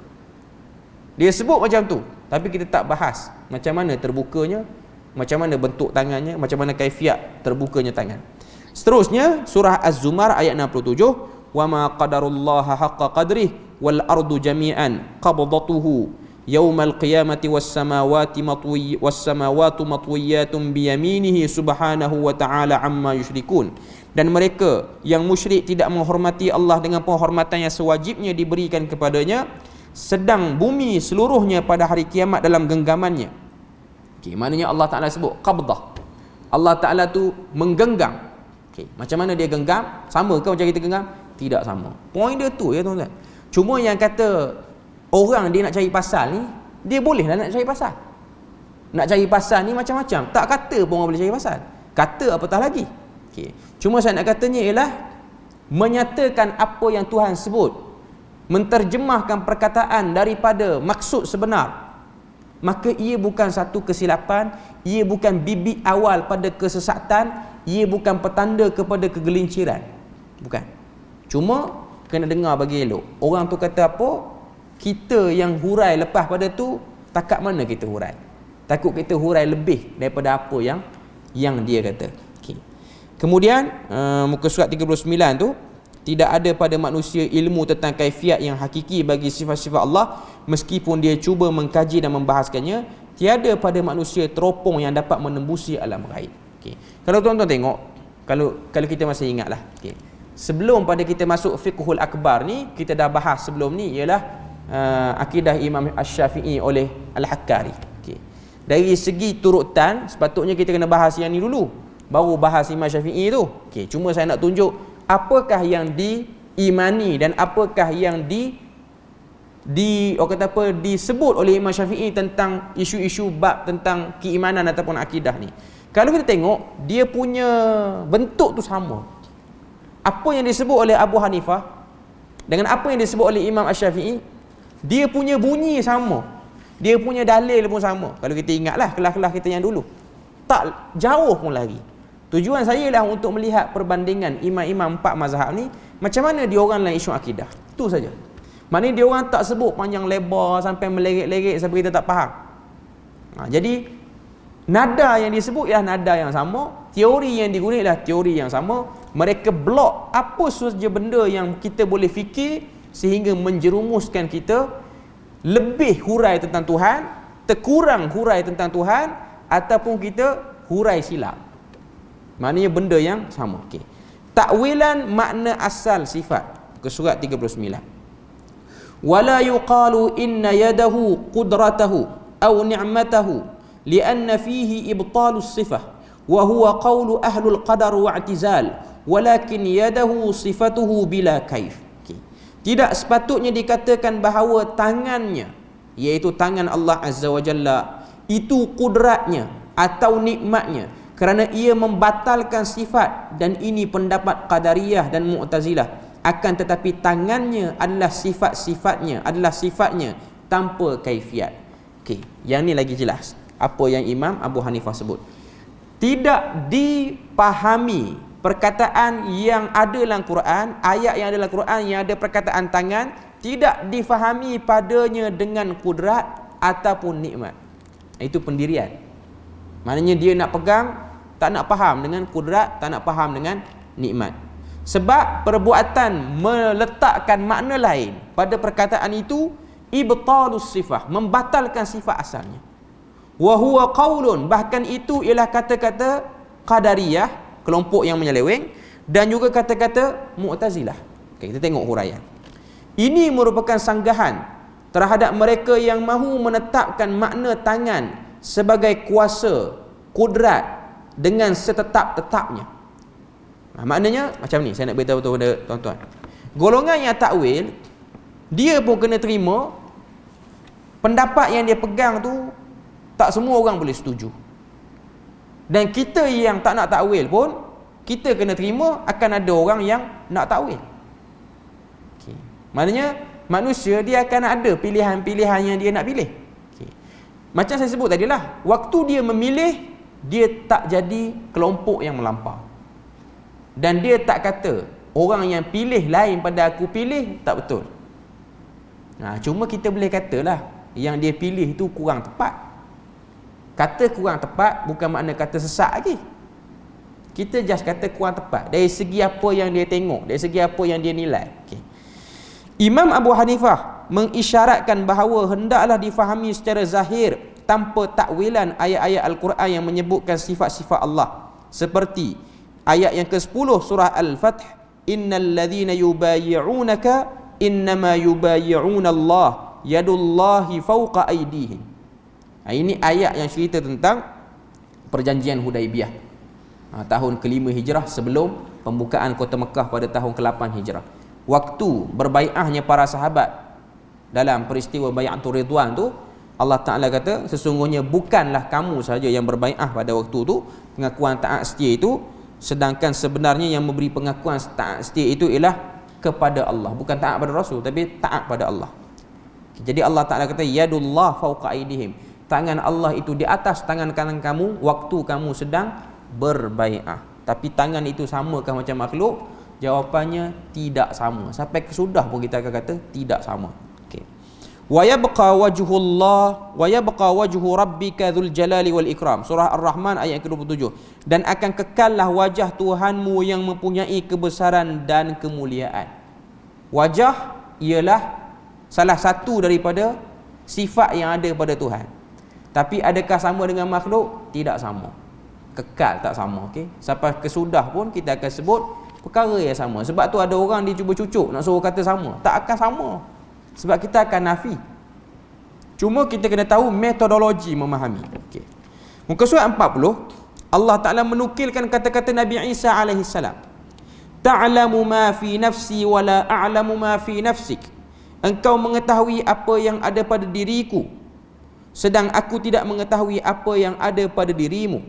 Dia sebut macam tu, tapi kita tak bahas macam mana terbukanya, macam mana bentuk tangannya, macam mana kaifiat terbukanya tangan. Seterusnya surah Az-Zumar ayat 67, wa ma qadarullaha haqqa qadrih wal ardu jami'an qabdatuhu yaumal qiyamati was samawati matwiyatun biyaminihi subhanahu wa ta'ala amma yusyrikun. Dan mereka yang musyrik tidak menghormati Allah dengan penghormatan yang sewajibnya diberikan kepadanya, sedang bumi seluruhnya pada hari kiamat dalam genggamannya. Okey, maknanya Allah Ta'ala sebut qabdah, Allah Ta'ala tu menggenggam. Okey, macam mana dia genggam? Sama ke macam kita genggam? Tidak sama. Poin dia tu ya tuan-tuan. Cuma yang kata orang dia nak cari pasal ni, dia bolehlah nak cari pasal. Nak cari pasal ni macam-macam. Tak kata pun orang boleh cari pasal. Kata apatah lagi. Okay. Cuma saya nak katanya ialah menyatakan apa yang Tuhan sebut, menterjemahkan perkataan daripada maksud sebenar, maka ia bukan satu kesilapan, ia bukan bibit awal pada kesesatan, ia bukan petanda kepada kegelinciran. Bukan. Cuma kena dengar bagi elok. Orang tu kata apa, kita yang hurai lepas pada tu, takat mana kita hurai? Takut kita hurai lebih daripada apa yang dia kata. Okay. Kemudian muka surat 39 tu, tidak ada pada manusia ilmu tentang kaifiat yang hakiki bagi sifat-sifat Allah, meskipun dia cuba mengkaji dan membahaskannya. Tiada pada manusia teropong yang dapat menembusi alam ghaib. Okay. Kalau tuan-tuan tengok, kalau kita masih ingatlah, okay, sebelum pada kita masuk fiqhul akbar ni, kita dah bahas sebelum ni ialah akidah Imam Asy-Syafi'i oleh Al-Hakkari. Okay. Dari segi turutan, sepatutnya kita kena bahas yang ni dulu, baru bahas Imam Syafi'i tu. Okay. Cuma saya nak tunjuk apakah yang diimani dan apakah yang orang kata apa, disebut oleh Imam Syafi'i tentang isu-isu bab tentang keimanan ataupun akidah ni. Kalau kita tengok, dia punya bentuk tu sama. Apa yang disebut oleh Abu Hanifah dengan apa yang disebut oleh Imam Asy-Syafi'i, dia punya bunyi sama, dia punya dalil pun sama. Kalau kita ingatlah kelas-kelas kita yang dulu, tak jauh pun lagi. Tujuan saya lah untuk melihat perbandingan imam-imam 4 mazhab ni, macam mana dia orang dalam isu akidah. Itu saja. Maknanya dia orang tak sebut panjang lebar sampai melerik-lerik sampai kita tak faham. Jadi nada yang disebut ialah nada yang sama, teori yang digunakan ialah teori yang sama. Mereka blok apa sahaja benda yang kita boleh fikir sehingga menjerumuskan kita lebih hurai tentang Tuhan, terkurang hurai tentang Tuhan, ataupun kita hurai silap. Maknanya benda yang sama. Okay. Takwilan makna asal sifat, ke surat 39. Wala yuqalu inna yadahu qudratahu aw ni'matahu lianna fihi ibtalus sifah wa huwa qawlu ahlul qadar wa i'tizal walakin yadahu sifatuhu bila kaif. Tidak sepatutnya dikatakan bahawa tangannya, iaitu tangan Allah Azza wa Jalla, itu kudratnya atau nikmatnya, kerana ia membatalkan sifat, dan ini pendapat Qadariyah dan Mu'tazilah. Akan tetapi tangannya adalah sifat-sifatnya, adalah sifatnya tanpa kaifiat. Okey, yang ni lagi jelas apa yang Imam Abu Hanifah sebut. Tidak dipahami perkataan yang ada dalam Quran, ayat yang ada dalam Quran yang ada perkataan tangan, tidak difahami padanya dengan kudrat ataupun nikmat. Itu pendirian. Maknanya dia nak pegang, tak nak faham dengan kudrat, tak nak faham dengan nikmat. Sebab perbuatan meletakkan makna lain pada perkataan itu ibtalus sifah, membatalkan sifat asalnya. Wa huwa qaulun, bahkan itu ialah kata-kata Qadariyah, kelompok yang menyeleweng, dan juga kata-kata Mu'tazilah. Okay, kita tengok huraian. Ini merupakan sanggahan terhadap mereka yang mahu menetapkan makna tangan sebagai kuasa, kudrat dengan setetap-tetapnya. Maknanya macam ni, saya nak beritahu kepada tuan-tuan. Golongan yang takwil, dia pun kena terima pendapat yang dia pegang tu tak semua orang boleh setuju. Dan kita yang tak nak takwil pun, kita kena terima akan ada orang yang nak takwil. Okay. Maknanya manusia dia akan ada pilihan-pilihan yang dia nak pilih. Okay. Macam saya sebut tadilah, waktu dia memilih, dia tak jadi kelompok yang melampau. Dan dia tak kata orang yang pilih lain pada aku pilih tak betul. Cuma kita boleh katalah yang dia pilih itu kurang tepat. Kata kurang tepat bukan makna kata sesat lagi. Kita just kata kurang tepat dari segi apa yang dia tengok, dari segi apa yang dia nilai. Okay. Imam Abu Hanifah mengisyaratkan bahawa hendaklah difahami secara zahir tanpa takwilan ayat-ayat Al-Quran yang menyebutkan sifat-sifat Allah. Seperti ayat yang ke-10 surah Al-Fath, innal ladzina yubayyi'unaka innama yubayyi'una Allah yadullahi fawqa aydihim. Ini ayat yang cerita tentang perjanjian Hudaibiyah, tahun ke-5 Hijrah, sebelum pembukaan kota Mekah pada tahun ke-8 Hijrah. Waktu berbai'ahnya para sahabat dalam peristiwa Bai'atul Ridwan tu, Allah Ta'ala kata, sesungguhnya bukanlah kamu sahaja yang berbai'ah pada waktu tu, pengakuan taat setia itu, sedangkan sebenarnya yang memberi pengakuan taat setia itu ialah kepada Allah, bukan taat pada Rasul, tapi taat pada Allah. Jadi Allah Ta'ala kata, yadullah fawqa aydihim, tangan Allah itu di atas tangan kanan kamu waktu kamu sedang berbai'ah. Tapi tangan itu samakah macam makhluk? Jawapannya tidak sama. Sampai kesudah pun kita akan kata tidak sama. Okey. Wa yabqa wajhullah wa yabqa wajhu rabbika dzul jalali wal ikram. Surah Ar-Rahman ayat ke-27. Dan akan kekallah wajah Tuhanmu yang mempunyai kebesaran dan kemuliaan. Wajah ialah salah satu daripada sifat yang ada pada Tuhan. Tapi adakah sama dengan makhluk? Tidak sama. Kekal tak sama. Okay? Sampai kesudah pun kita akan sebut perkara yang sama. Sebab tu ada orang dia cuba cucuk nak suruh kata sama. Tak akan sama. Sebab kita akan nafi. Cuma kita kena tahu metodologi memahami. Okay. Muka surat 40, Allah Ta'ala menukilkan kata-kata Nabi Isa AS. Ta'lamu ma fi nafsi wa la a'lamu ma fi nafsik. Engkau mengetahui apa yang ada pada diriku, sedang aku tidak mengetahui apa yang ada pada dirimu.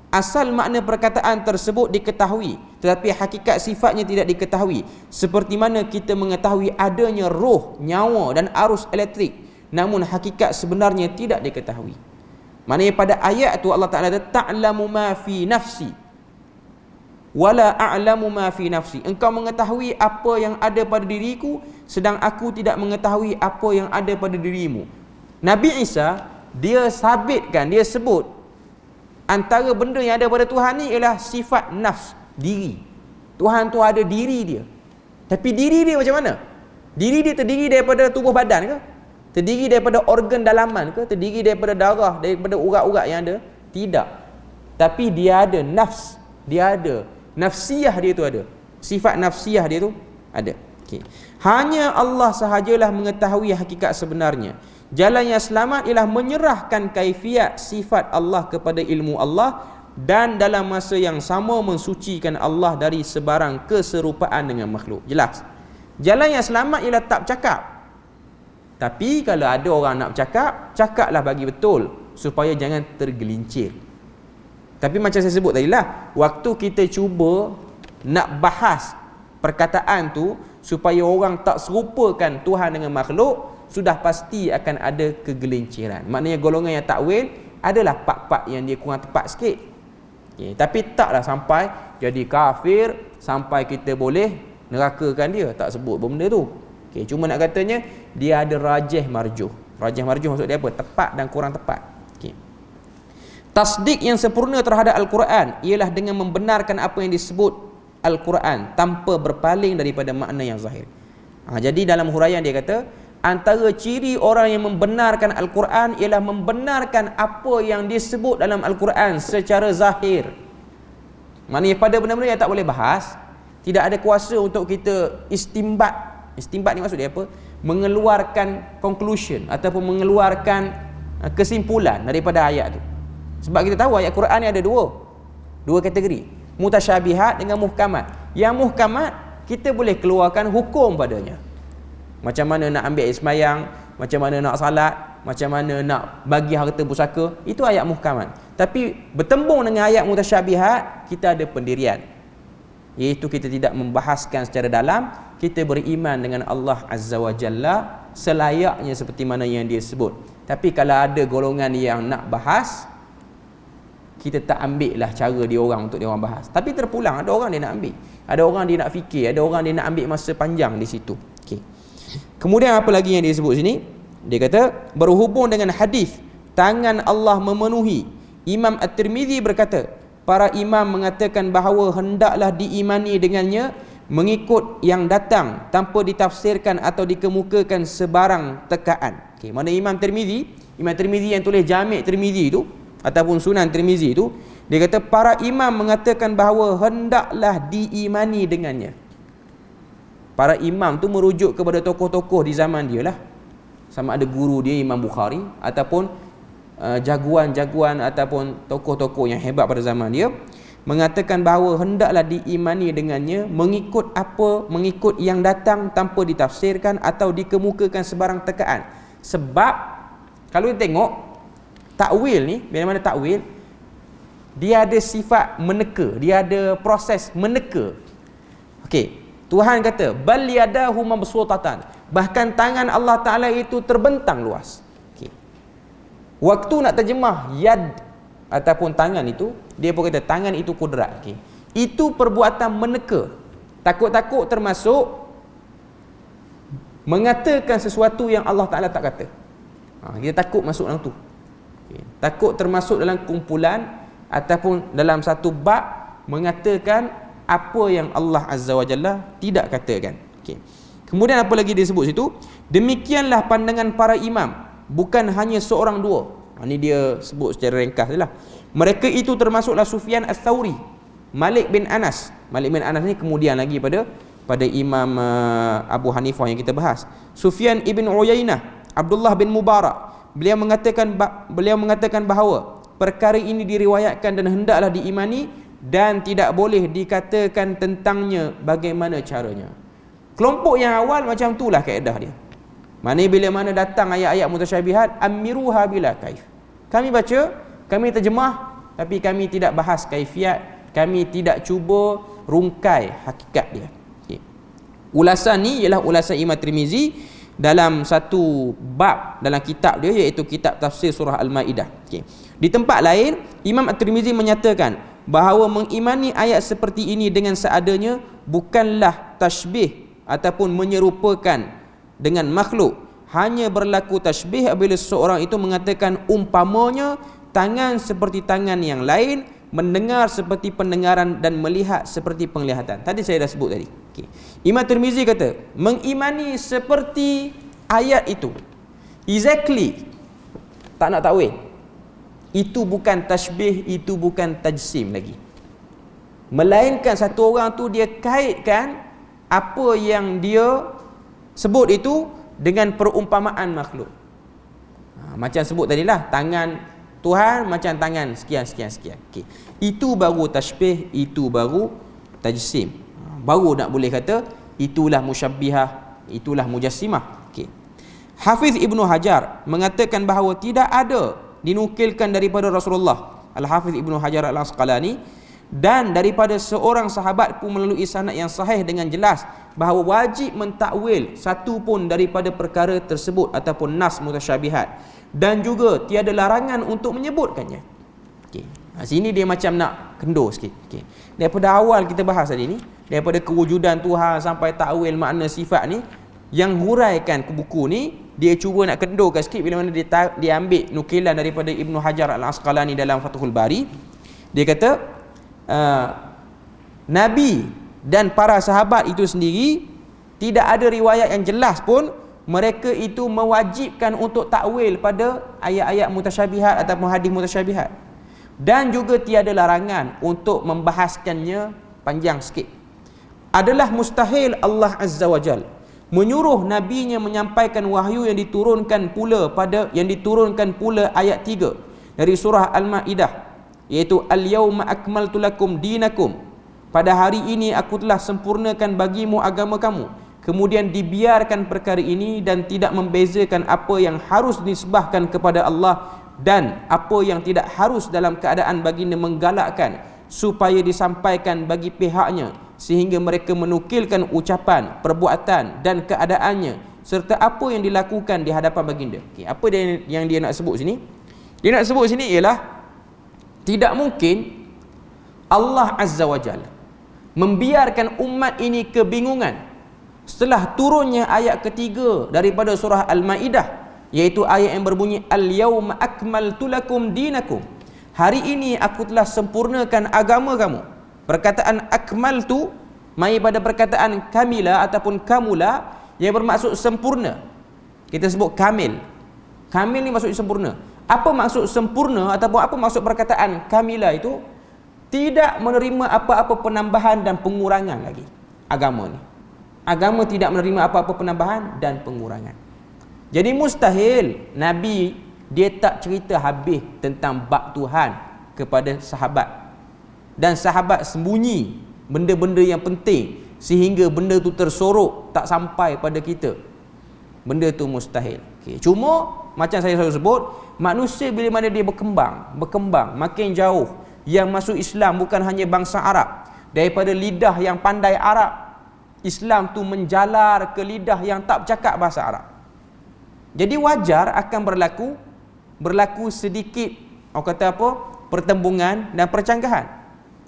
Asal makna perkataan tersebut diketahui, tetapi hakikat sifatnya tidak diketahui. Seperti mana kita mengetahui adanya roh, nyawa dan arus elektrik, namun hakikat sebenarnya tidak diketahui. Maknanya pada ayat tu Allah Ta'ala kata, ta'lamu ma fi nafsi wala a'lamu ma fi nafsi. Engkau mengetahui apa yang ada pada diriku, sedang aku tidak mengetahui apa yang ada pada dirimu. Nabi Isa, dia sabitkan, dia sebut antara benda yang ada pada Tuhan ni ialah sifat nafs, diri. Tuhan tu ada diri dia. Tapi diri dia macam mana? Diri dia terdiri daripada tubuh badan ke? Terdiri daripada organ dalaman ke? Terdiri daripada darah, daripada urat-urat yang ada? Tidak. Tapi dia ada nafs, dia ada nafsiyah, dia tu ada. Sifat nafsiyah dia tu ada. Okay. Hanya Allah sahajalah mengetahui hakikat sebenarnya. Jalan yang selamat ialah menyerahkan kaifiat sifat Allah kepada ilmu Allah, dan dalam masa yang sama mensucikan Allah dari sebarang keserupaan dengan makhluk. Jelas. Jalan yang selamat ialah tak bercakap. Tapi kalau ada orang nak bercakap, cakaplah bagi betul supaya jangan tergelincir. Tapi macam saya sebut tadi lah, waktu kita cuba nak bahas perkataan tu supaya orang tak serupakan Tuhan dengan makhluk, sudah pasti akan ada kegelinciran. Maknanya golongan yang takwil adalah part-part yang dia kurang tepat sikit. Okay. Tapi taklah sampai jadi kafir, sampai kita boleh nerakakan dia, tak sebut benda tu. Okay. Cuma nak katanya dia ada rajih marjuh. Rajih marjuh maksud dia apa? Tepat dan kurang tepat. Okay. Tasdik yang sempurna terhadap Al-Quran ialah dengan membenarkan apa yang disebut Al-Quran tanpa berpaling daripada makna yang zahir. Jadi dalam huraian dia kata, antara ciri orang yang membenarkan Al-Quran ialah membenarkan apa yang disebut dalam Al-Quran secara zahir. Maknanya pada benda-benda yang tak boleh bahas, tidak ada kuasa untuk kita istimbat. Istimbat ni maksud dia apa? Mengeluarkan conclusion ataupun mengeluarkan kesimpulan daripada ayat tu. Sebab kita tahu ayat Quran ni ada dua kategori, mutasyabihat dengan muhkamat. Yang muhkamat kita boleh keluarkan hukum padanya. Macam mana nak ambil sembahyang, macam mana nak salat, macam mana nak bagi harta pusaka, itu ayat muhkamat. Tapi bertembung dengan ayat mutasyabihat, kita ada pendirian, iaitu kita tidak membahaskan secara dalam, kita beriman dengan Allah Azza wa Jalla selayaknya seperti mana yang dia sebut. Tapi kalau ada golongan yang nak bahas, kita tak ambil lah cara dia orang untuk dia orang bahas. Tapi terpulang, ada orang dia nak ambil, ada orang dia nak fikir, ada orang dia nak ambil masa panjang di situ. Okay. Kemudian apa lagi yang dia sebut sini? Dia kata berhubung dengan hadis tangan Allah memenuhi. Imam At-Tirmizi berkata, para imam mengatakan bahawa hendaklah diimani dengannya mengikut yang datang tanpa ditafsirkan atau dikemukakan sebarang tekaan. Okay, mana Imam Tirmizi yang tulis Jami' Tirmizi itu ataupun Sunan Tirmizi itu, dia kata para imam mengatakan bahawa hendaklah diimani dengannya. Para imam tu merujuk kepada tokoh-tokoh di zaman dia lah. Sama ada guru dia Imam Bukhari ataupun jagoan-jagoan ataupun tokoh-tokoh yang hebat pada zaman dia, mengatakan bahawa hendaklah diimani dengannya mengikut yang datang tanpa ditafsirkan atau dikemukakan sebarang tekaan. Sebab kalau kita tengok takwil ni, bila mana takwil, dia ada sifat meneka, dia ada proses meneka. Okey, Tuhan kata bal yadahu mabsutatan, bahkan tangan Allah Taala itu terbentang luas. Okey, waktu nak terjemah yad ataupun tangan itu, dia pun kata tangan itu kudrat. Okey, itu perbuatan meneka. Takut-takut termasuk mengatakan sesuatu yang Allah Taala tak kata. Kita takut masuk dalam tu. Okay. Takut termasuk dalam kumpulan ataupun dalam satu bab mengatakan apa yang Allah Azza wa Jalla tidak katakan. Okay. Kemudian apa lagi dia sebut situ? Demikianlah pandangan para imam, bukan hanya seorang dua. Ini dia sebut secara ringkas lah. Mereka itu termasuklah Sufyan Ats-Tsauri, Malik bin Anas. Malik bin Anas ni kemudian lagi pada Imam Abu Hanifah yang kita bahas. Sufyan ibn Uyainah, Abdullah bin Mubarak. Beliau mengatakan bahawa perkara ini diriwayatkan dan hendaklah diimani dan tidak boleh dikatakan tentangnya bagaimana caranya. Kelompok yang awal macam itulah kaedah dia. Maknanya bila mana datang ayat-ayat mutasyabihat, amiruha bila kaif. Kami baca, kami terjemah, tapi kami tidak bahas kaifiat, kami tidak cuba rungkai hakikat dia. Okay. Ulasan ni ialah ulasan Imam Tirmizi dalam satu bab dalam kitab dia, iaitu kitab tafsir surah Al-Maidah. Okay. Di tempat lain, Imam At-Tirmizi menyatakan bahawa mengimani ayat seperti ini dengan seadanya bukanlah tashbih ataupun menyerupakan dengan makhluk. Hanya berlaku tashbih apabila seseorang itu mengatakan umpamanya tangan seperti tangan yang lain, mendengar seperti pendengaran dan melihat seperti penglihatan. Tadi saya dah sebut tadi. Okay. Imam Tirmizi kata mengimani seperti ayat itu, exactly, tak nak takwil, itu bukan tashbih, itu bukan tajsim lagi, melainkan satu orang tu dia kaitkan apa yang dia sebut itu dengan perumpamaan makhluk. Macam sebut tadilah, tangan Tuhan macam tangan sekian. Okey. Itu baru tashbih, itu baru tajsim. Baru nak boleh kata itulah musyabbihah, itulah mujassimah. Okey. Hafiz Ibnu Hajar mengatakan bahawa tidak ada dinukilkan daripada Rasulullah, Al-Hafiz Ibnu Hajar Al-Asqalani, dan daripada seorang sahabat pun melalui sanad yang sahih dengan jelas bahawa wajib mentakwil satu pun daripada perkara tersebut ataupun nas mutasyabihat, dan juga tiada larangan untuk menyebutkannya. Okey. Sini dia macam nak kendur sikit. Okey. Daripada awal kita bahas tadi ni, daripada kewujudan Tuhan sampai takwil makna sifat ni, yang huraikan ke buku ni dia cuba nak kendurkan sikit bila mana dia ambil nukilan daripada Ibnu Hajar Al-Asqalani dalam Fathul Bari. Dia kata Nabi dan para sahabat itu sendiri tidak ada riwayat yang jelas pun mereka itu mewajibkan untuk takwil pada ayat-ayat mutasyabihat ataupun hadis mutasyabihat, dan juga tiada larangan untuk membahaskannya panjang sikit. Adalah mustahil Allah Azza wa Jal menyuruh nabinya menyampaikan wahyu yang diturunkan pula ayat 3 dari surah Al-Maidah, iaitu al-yauma akmaltu lakum dinakum, pada hari ini aku telah sempurnakan bagimu agama kamu. Kemudian dibiarkan perkara ini dan tidak membezakan apa yang harus dinisbahkan kepada Allah dan apa yang tidak harus dalam keadaan baginda menggalakkan supaya disampaikan bagi pihaknya, sehingga mereka menukilkan ucapan, perbuatan dan keadaannya serta apa yang dilakukan di hadapan baginda. Okey, apa yang dia nak sebut sini? Dia nak sebut sini ialah tidak mungkin Allah Azza wa Jalla membiarkan umat ini kebingungan setelah turunnya ayat ketiga daripada surah Al-Maidah, iaitu ayat yang berbunyi al-yauma akmaltu lakum dinakum, hari ini aku telah sempurnakan agama kamu. Perkataan akmaltu mai pada perkataan kamila ataupun kamula yang bermaksud sempurna. Kita sebut kamil. Kamil ni maksud sempurna. Apa maksud sempurna ataupun apa maksud perkataan kamila itu? Tidak menerima apa-apa penambahan dan pengurangan lagi agama ni. Agama tidak menerima apa-apa penambahan dan pengurangan. Jadi mustahil Nabi dia tak cerita habis tentang bab Tuhan kepada sahabat, dan sahabat sembunyi benda-benda yang penting sehingga benda tu tersorok tak sampai pada kita. Benda tu mustahil. Okay. Cuma macam saya selalu sebut, manusia bila mana dia berkembang makin jauh, yang masuk Islam bukan hanya bangsa Arab, daripada lidah yang pandai Arab, Islam tu menjalar ke lidah yang tak bercakap bahasa Arab. Jadi wajar akan berlaku sedikit pertembungan dan percanggahan.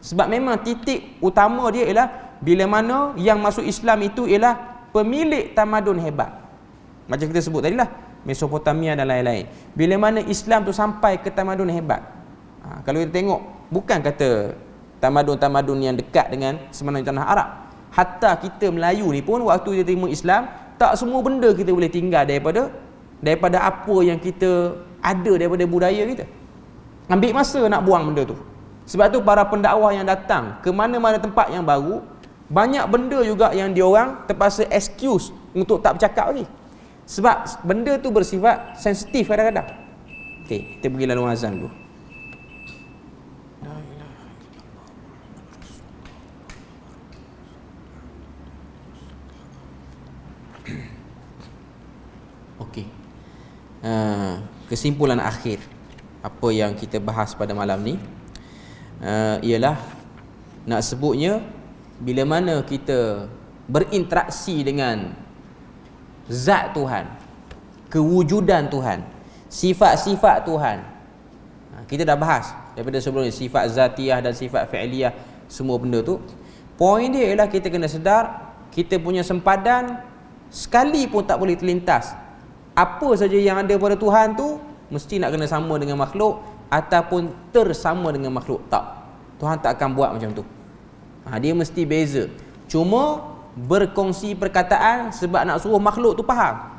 Sebab memang titik utama dia ialah bila mana yang masuk Islam itu ialah pemilik tamadun hebat. Macam kita sebut tadi lah, Mesopotamia dan lain-lain. Bila mana Islam tu sampai ke tamadun hebat. Kalau kita tengok, bukan kata tamadun-tamadun yang dekat dengan semenanjung tanah Arab, hatta kita Melayu ni pun waktu kita terima Islam, tak semua benda kita boleh tinggal daripada apa yang kita ada, daripada budaya kita. Ambil masa nak buang benda tu. Sebab tu para pendakwah yang datang ke mana-mana tempat yang baru, banyak benda juga yang diorang terpaksa excuse untuk tak bercakap lagi. Sebab benda tu bersifat sensitif kadang-kadang. Okey, kita pergi lalu azan dulu. Okey. Kesimpulan akhir apa yang kita bahas pada malam ni ialah nak sebutnya, bila mana kita berinteraksi dengan zat Tuhan, kewujudan Tuhan, sifat-sifat Tuhan, kita dah bahas daripada sebelum ni, sifat zatiyah dan sifat fi'liyah, semua benda tu. Poin dia ialah kita kena sedar kita punya sempadan sekali pun tak boleh terlintas apa saja yang ada pada Tuhan tu mesti nak kena sama dengan makhluk ataupun tersama dengan makhluk. Tak, Tuhan tak akan buat macam tu. Dia mesti beza. Cuma berkongsi perkataan sebab nak suruh makhluk tu faham.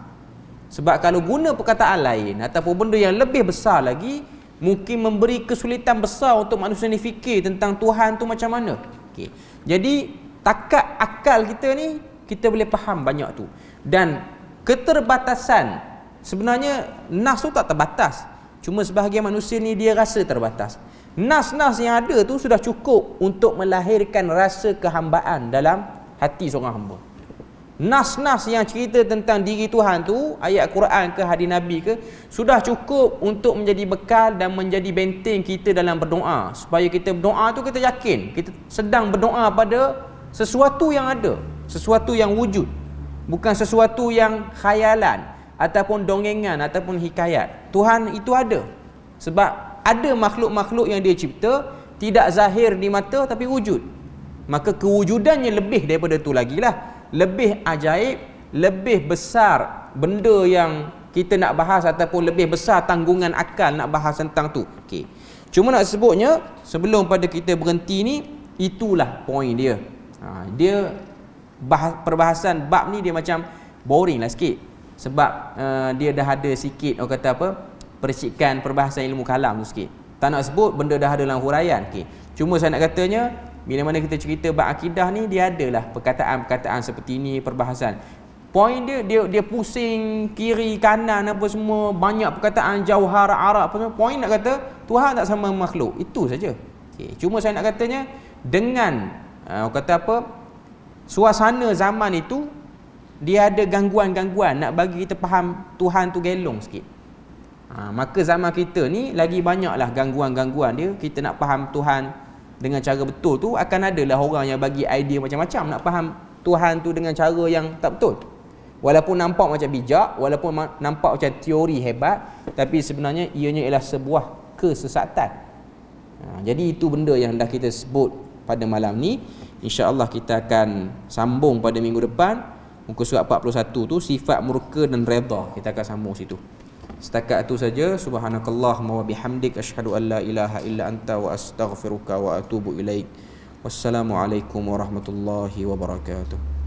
Sebab kalau guna perkataan lain ataupun benda yang lebih besar lagi, mungkin memberi kesulitan besar untuk manusia ni fikir tentang Tuhan tu macam mana. Okay. Jadi takat akal kita ni, kita boleh faham banyak tu. Dan keterbatasan, sebenarnya nas tu tak terbatas. Cuma sebahagian manusia ni dia rasa terbatas. Nas-nas yang ada tu sudah cukup untuk melahirkan rasa kehambaan dalam hati seorang hamba. Nas-nas yang cerita tentang diri Tuhan tu, ayat Quran ke hadis Nabi ke, sudah cukup untuk menjadi bekal dan menjadi benteng kita dalam berdoa. Supaya kita berdoa tu kita yakin kita sedang berdoa pada sesuatu yang ada, sesuatu yang wujud, bukan sesuatu yang khayalan ataupun dongengan ataupun hikayat. Tuhan itu ada. Sebab ada makhluk-makhluk yang dia cipta tidak zahir di mata tapi wujud. Maka kewujudannya lebih daripada tu lagi lah. Lebih ajaib, lebih besar benda yang kita nak bahas ataupun lebih besar tanggungan akal nak bahas tentang tu. Okey. Cuma nak sebutnya sebelum pada kita berhenti ni, itulah poin dia. Dia perbahasan bab ni dia macam boring lah sikit. Sebab dia dah ada sikit orang kata apa, percikan perbahasan ilmu kalam tu sikit. Tak nak sebut benda dah ada dalam huraian. Okey. Cuma saya nak katanya bila mana kita cerita bab akidah ni, dia adalah perkataan-perkataan seperti ni, perbahasan. Poin dia pusing kiri kanan apa semua, banyak perkataan jauhar Arab apa semua. Poin nak kata Tuhan tak sama makhluk. Itu saja. Okey. Cuma saya nak katanya dengan orang kata apa, suasana zaman itu dia ada gangguan-gangguan nak bagi kita faham Tuhan tu gelong sikit. Maka zaman kita ni lagi banyaklah gangguan-gangguan dia. Kita nak faham Tuhan dengan cara betul tu, akan adalah orang yang bagi idea macam-macam nak faham Tuhan tu dengan cara yang tak betul. Walaupun nampak macam bijak, walaupun nampak macam teori hebat, tapi sebenarnya ianya ialah sebuah kesesatan. Jadi itu benda yang dah kita sebut pada malam ni. InsyaAllah kita akan sambung pada minggu depan. Muka surat 41 tu, sifat murka dan redha. Kita akan sambung situ. Setakat itu saja. Subhanakallahumma wa bihamdik, asyhadu an la ilaha illa anta wa astaghfiruka wa atubu ilaik. Wassalamualaikum warahmatullahi wabarakatuh.